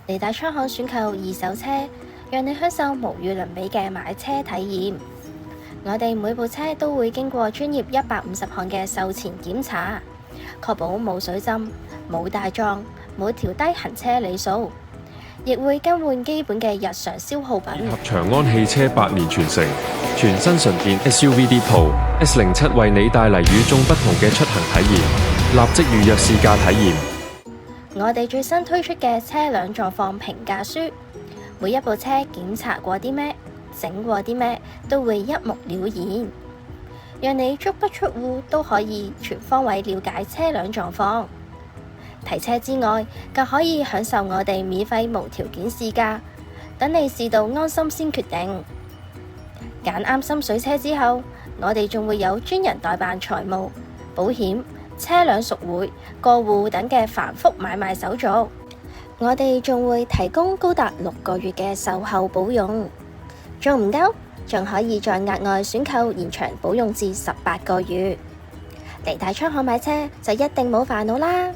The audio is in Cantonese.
利大倉行選購二手車，讓你享受無與倫比嘅買車體驗。我哋每部車都會經過專業150項嘅售前檢查，確保冇水浸、冇大撞、冇調低行車里數，亦會更換基本嘅日常消耗品。合長安汽車8年傳承，全新純電 SUV D-Pro S07為你帶嚟與眾不同嘅出行體驗，立即預約試駕體驗。我哋最新推出嘅車輛狀況評價書，每一部車檢查過啲咩、整過啲咩，都會一目了然，讓你足不出戶都可以全方位了解車輛狀況。提車之外，更可以享受我哋免費無條件試駕，等你試到安心先決定。揀啱心水車之後，我哋仲會有專人代辦財務、保險、車輛贖回、過戶等嘅繁複買賣手續。我哋仲會提供高達6個月嘅售後保用，仲唔夠？仲可以再額外選購延長保用至18個月。嚟大倉行買車就一定冇煩惱啦！